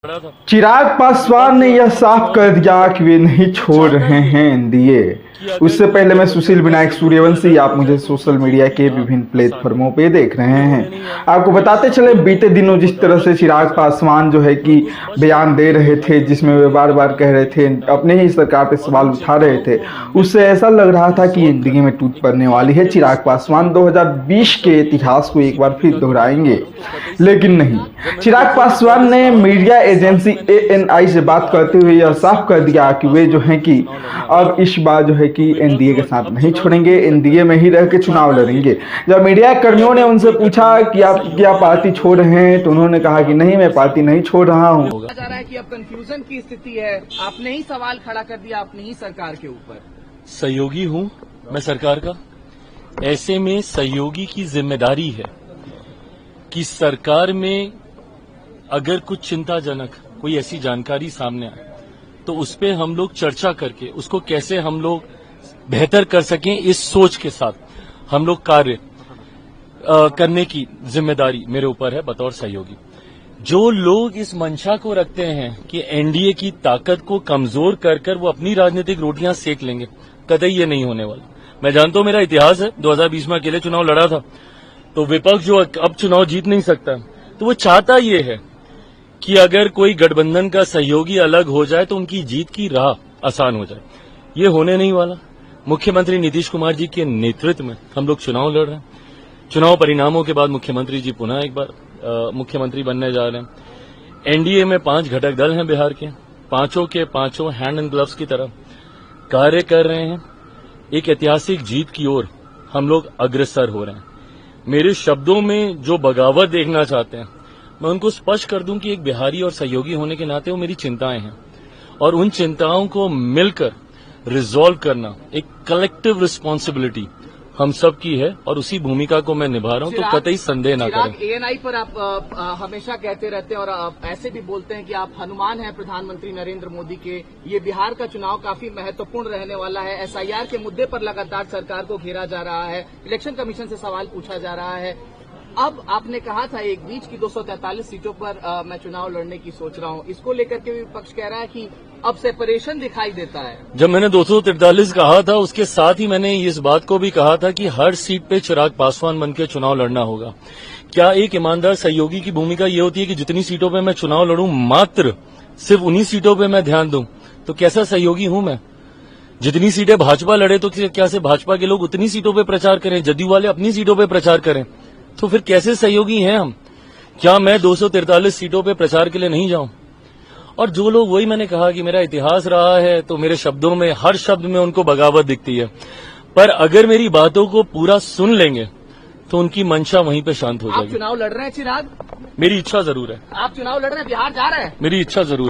चिराग पासवान ने यह साफ कर दिया कि वे नहीं छोड़ रहे हैं एनडीए। उससे पहले मैं सुशील विनायक सूर्यवंशी, आप मुझे सोशल मीडिया के विभिन्न प्लेटफॉर्मों पे देख रहे हैं। आपको बताते चले, बीते दिनों जिस तरह से चिराग पासवान जो है कि बयान दे रहे थे, जिसमें वे बार बार कह रहे थे, अपने ही सरकार पे सवाल उठा रहे थे, उससे ऐसा लग रहा था कि एनडीए में टूट पड़ने वाली है। चिराग पासवान 2020 के इतिहास को एक बार फिर दोहराएंगे, लेकिन नहीं। चिराग पासवान ने मीडिया एजेंसी ANI से बात करते हुए यह साफ कर दिया कि वे जो हैं कि अब इस बार जो है कि एनडीए के साथ नहीं छोड़ेंगे, एनडीए में ही रह के चुनाव लड़ेंगे। जब मीडिया कर्मियों ने उनसे पूछा कि आप क्या पार्टी छोड़ रहे हैं, तो उन्होंने कहा कि नहीं, मैं पार्टी नहीं छोड़ रहा हूँ। जा रहा है कि अब कंफ्यूजन की स्थिति है, आपने ही सवाल खड़ा कर दिया अपनी ही सरकार के ऊपर। सहयोगी हूँ मैं सरकार का, ऐसे में सहयोगी की जिम्मेदारी है कि सरकार में अगर कुछ चिंताजनक कोई ऐसी जानकारी सामने आए तो उस पे हम लोग चर्चा करके उसको कैसे हम लोग बेहतर कर सकें, इस सोच के साथ हम लोग कार्य करने की जिम्मेदारी मेरे ऊपर है बतौर सहयोगी। जो लोग इस मंशा को रखते हैं कि एनडीए की ताकत को कमजोर कर कर वो अपनी राजनीतिक रोटियां सेक लेंगे, कतई ये नहीं होने वाला। मैं जानता हूं, मेरा इतिहास है, 2020 में अकेले चुनाव लड़ा था, तो विपक्ष जो अब चुनाव जीत नहीं सकता, तो वो चाहता ये है कि अगर कोई गठबंधन का सहयोगी अलग हो जाए तो उनकी जीत की राह आसान हो जाए। ये होने नहीं वाला। मुख्यमंत्री नीतीश कुमार जी के नेतृत्व में हम लोग चुनाव लड़ रहे हैं। चुनाव परिणामों के बाद मुख्यमंत्री जी पुनः एक बार मुख्यमंत्री बनने जा रहे हैं। एनडीए में 5 घटक दल हैं बिहार के, पांचों के पांचों हैंड एंड ग्लव्स की तरह कार्य कर रहे हैं। एक ऐतिहासिक जीत की ओर हम लोग अग्रसर हो रहे हैं। मेरे शब्दों में जो बगावत देखना चाहते हैं, मैं उनको स्पष्ट कर दूं कि एक बिहारी और सहयोगी होने के नाते वो मेरी चिंताएं हैं, और उन चिंताओं को मिलकर रिजॉल्व करना एक कलेक्टिव रिस्पॉन्सिबिलिटी हम सब की है, और उसी भूमिका को मैं निभा रहा हूं, तो कतई संदेह ना करें। ANI पर आप हमेशा कहते रहते हैं और आप ऐसे भी बोलते हैं कि आप हनुमान हैं प्रधानमंत्री नरेंद्र मोदी के। ये बिहार का चुनाव काफी महत्वपूर्ण रहने वाला है। SIR के मुद्दे पर लगातार सरकार को घेरा जा रहा है, इलेक्शन कमीशन से सवाल पूछा जा रहा है। अब आपने कहा था एक बीच की 243 सीटों पर मैं चुनाव लड़ने की सोच रहा हूं, इसको लेकर के विपक्ष कह रहा है कि अब सेपरेशन दिखाई देता है। जब मैंने 243 कहा था, उसके साथ ही मैंने इस बात को भी कहा था कि हर सीट पे चिराग पासवान बनकर चुनाव लड़ना होगा। क्या एक ईमानदार सहयोगी की भूमिका ये होती है कि जितनी सीटों पे मैं चुनाव लड़ूं, मात्र सिर्फ उन्हीं सीटों पे मैं ध्यान दूं? तो कैसा सहयोगी हूं मैं? जितनी सीटें भाजपा लड़े तो क्या से भाजपा के लोग उतनी सीटों पे प्रचार करें, जदयू वाले अपनी सीटों पे प्रचार करें? तो फिर कैसे सहयोगी हैं हम? क्या मैं 243 सीटों पे प्रचार के लिए नहीं जाऊं? और जो लोग, वही मैंने कहा कि मेरा इतिहास रहा है, तो मेरे शब्दों में, हर शब्द में उनको बगावत दिखती है, पर अगर मेरी बातों को पूरा सुन लेंगे तो उनकी मंशा वहीं पे शांत हो जाएगी। आप चुनाव लड़ रहे हैं चिराग? मेरी इच्छा जरूर है। आप चुनाव लड़ रहे हैं, बिहार जा रहे हैं? मेरी इच्छा जरूर है।